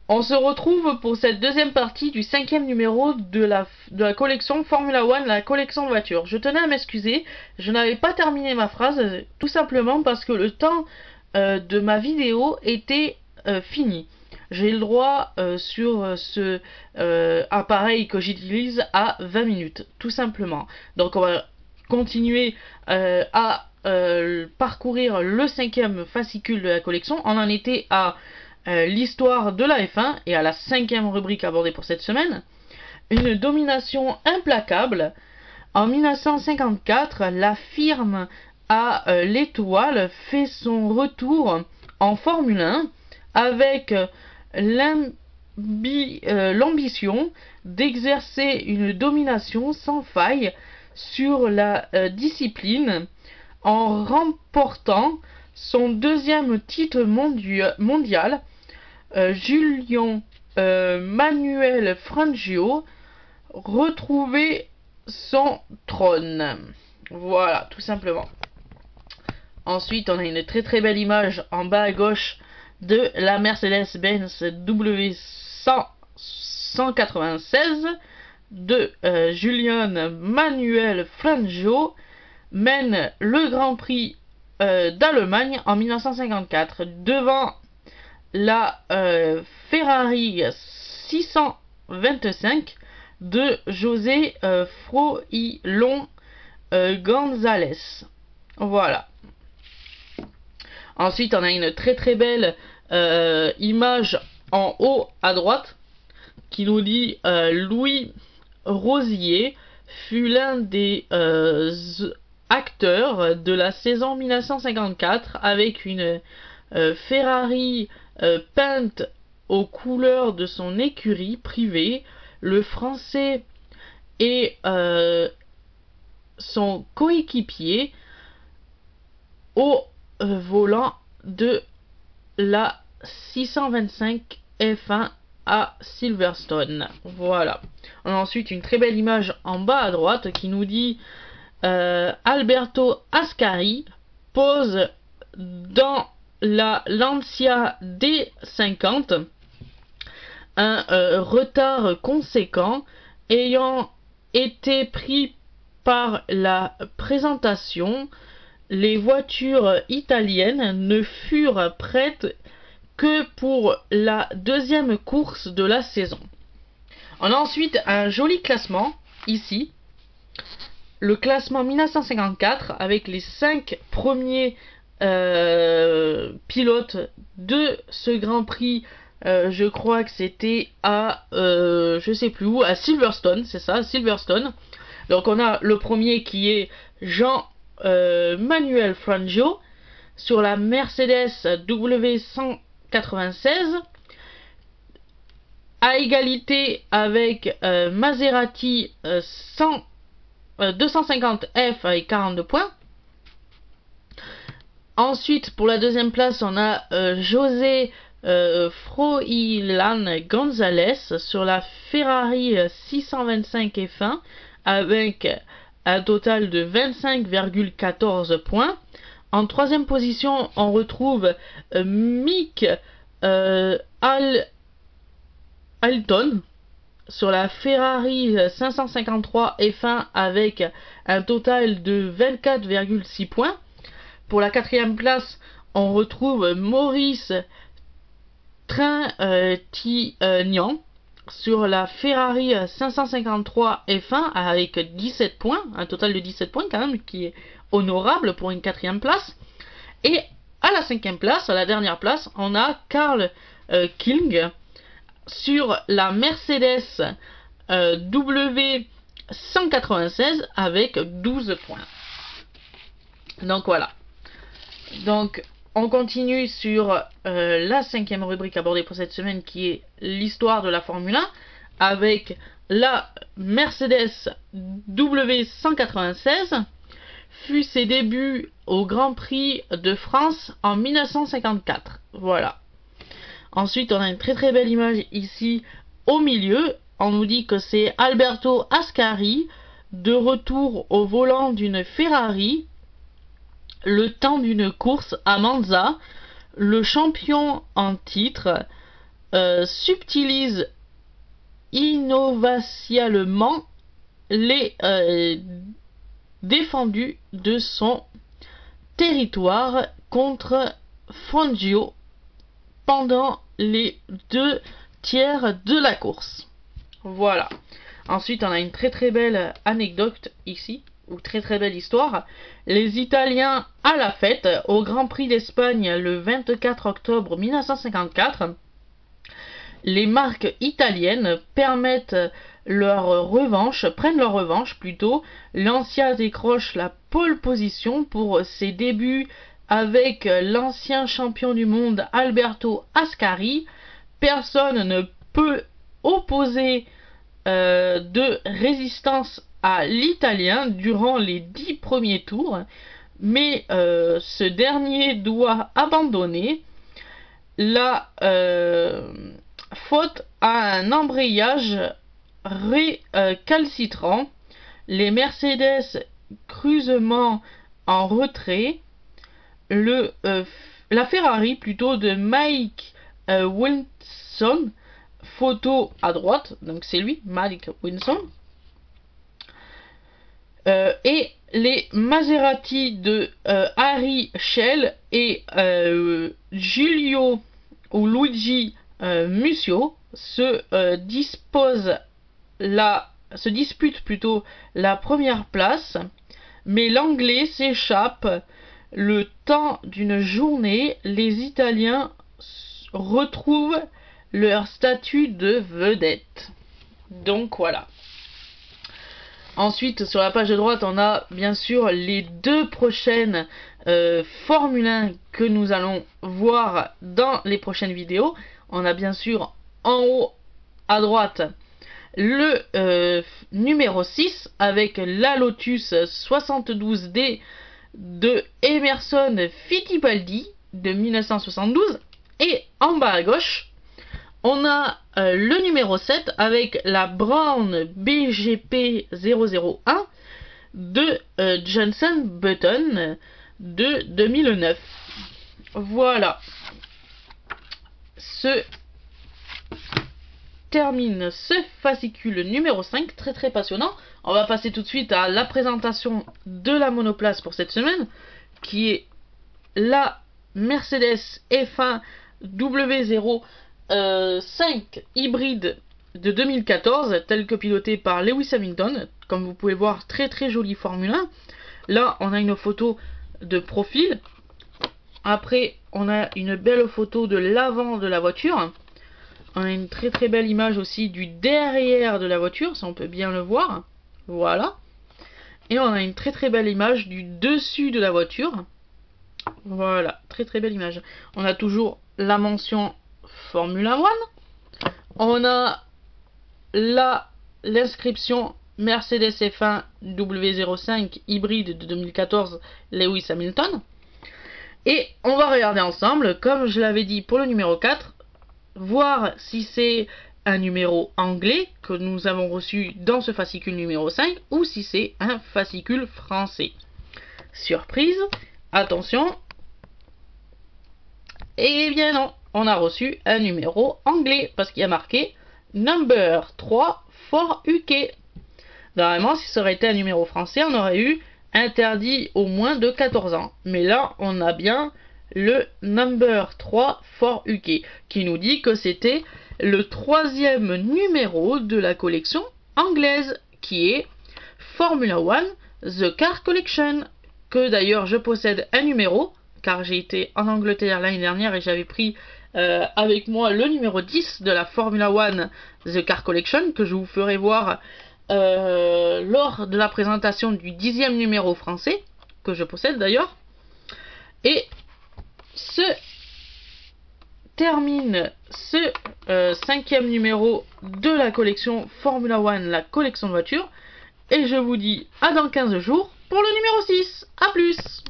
On se retrouve pour cette deuxième partie du 5e numéro de la collection Formula One, la collection voiture. Je tenais à m'excuser, je n'avais pas terminé ma phrase, tout simplement parce que le temps de ma vidéo était fini. J'ai le droit sur ce appareil que j'utilise à 20 minutes, tout simplement. Donc on va continuer à parcourir le 5e fascicule de la collection. On en était à l'histoire de la F1 et à la 5e rubrique abordée pour cette semaine. Une domination implacable. En 1954, la firme à l'étoile fait son retour en Formule 1 avec l'ambition d'exercer une domination sans faille sur la discipline en remportant son deuxième titre mondial. Julien Manuel Fangio retrouvait son trône. Voilà, tout simplement. Ensuite, on a une très très belle image en bas à gauche de la Mercedes-Benz W196 de Julien Manuel Fangio mène le Grand Prix d'Allemagne en 1954 devant la Ferrari 625 de José Froilón González. Voilà. Ensuite, on a une très très belle image en haut à droite qui nous dit Louis Rosier fut l'un des acteurs de la saison 1954 avec une Ferrari peinte aux couleurs de son écurie privée. Le Français et son coéquipier au volant de la 625 F1 à Silverstone. Voilà. On a ensuite une très belle image en bas à droite qui nous dit Alberto Ascari pose dans la Lancia D50 un retard conséquent ayant été pris par la présentation. Les voitures italiennes ne furent prêtes que pour la deuxième course de la saison. On a ensuite un joli classement ici. Le classement 1954 avec les 5 premiers pilotes de ce Grand Prix. Je crois que c'était à je sais plus où, à Silverstone, c'est ça, Silverstone. Donc on a le premier qui est Jean Manuel Fangio sur la Mercedes W196 à égalité avec Maserati 250F avec 42 points. Ensuite, pour la deuxième place, on a José Froilán González sur la Ferrari 625 F1 avec un total de 25,14 points. En troisième position, on retrouve Mick Alton sur la Ferrari 553 F1 avec un total de 24,6 points. Pour la quatrième place, on retrouve Maurice Trintignant sur la Ferrari 553 F1 avec 17 points, un total de 17 points quand même, qui est honorable pour une quatrième place. Et à la cinquième place, à la dernière place, on a Carl King sur la Mercedes W196 avec 12 points. Donc voilà. Donc on continue sur la 5e rubrique abordée pour cette semaine qui est l'histoire de la Formule 1 avec la Mercedes W196 fut ses débuts au Grand Prix de France en 1954. Voilà. Ensuite on a une très très belle image ici au milieu. On nous dit que c'est Alberto Ascari de retour au volant d'une Ferrari le temps d'une course à Monza. Le champion en titre subtilise innovationnellement les défendus de son territoire contre Fangio pendant les 2 tiers de la course. Voilà. Ensuite, on a une très belle anecdote ici, ou très belle histoire. Les Italiens à la fête au Grand Prix d'Espagne le 24 octobre 1954. Les marques italiennes prennent leur revanche plutôt. Lancia décroche la pole position pour ses débuts avec l'ancien champion du monde Alberto Ascari. Personne ne peut opposer de résistance à l'Italien durant les 10 premiers tours, mais ce dernier doit abandonner la faute à un embrayage récalcitrant. Les Mercedes cruellement en retrait. La Ferrari plutôt de Mike Wilson, photo à droite, donc c'est lui, Mike Wilson, et les Maserati de Harry Schell et Giulio ou Luigi Muccio se disputent plutôt la première place, mais l'anglais s'échappe. Le temps d'une journée, les Italiens retrouvent leur statut de vedette. Donc voilà. Ensuite, sur la page de droite, on a bien sûr les 2 prochaines Formule 1 que nous allons voir dans les prochaines vidéos. On a bien sûr en haut à droite le numéro 6 avec la Lotus 72D de Emerson Fittipaldi de 1972. Et en bas à gauche, on a le numéro 7 avec la Brown BGP 001 de Jenson Button de 2009. Voilà. Se termine ce fascicule numéro 5, très passionnant. On va passer tout de suite à la présentation de la monoplace pour cette semaine, qui est la Mercedes F1 W05 hybride de 2014, telle que pilotée par Lewis Hamilton. Comme vous pouvez voir, très jolie Formule 1. Là, on a une photo de profil. Après, on a une belle photo de l'avant de la voiture. On a une très belle image aussi du derrière de la voiture, ça on peut bien le voir. Voilà. Et on a une très belle image du dessus de la voiture. Voilà, très belle image. On a toujours la mention Formula 1. On a l'inscription Mercedes F1 W05 hybride de 2014 Lewis Hamilton. Et on va regarder ensemble, comme je l'avais dit pour le numéro 4, voir si c'est un numéro anglais que nous avons reçu dans ce fascicule numéro 5 ou si c'est un fascicule français. Surprise, attention. Eh bien non, on a reçu un numéro anglais parce qu'il y a marqué Number 3 for UK. Normalement, si ça aurait été un numéro français, on aurait eu interdit au moins de 14 ans. Mais là, on a bien le Number 3 for UK qui nous dit que c'était le 3e numéro de la collection anglaise qui est Formula 1 The Car Collection, que d'ailleurs je possède un numéro car j'ai été en Angleterre l'année dernière et j'avais pris avec moi le numéro 10 de la Formula 1 The Car Collection que je vous ferai voir lors de la présentation du 10e numéro français que je possède d'ailleurs. Et se termine ce 5e numéro de la collection Formula 1, la collection de voitures, et je vous dis à dans 15 jours pour le numéro 6. A plus!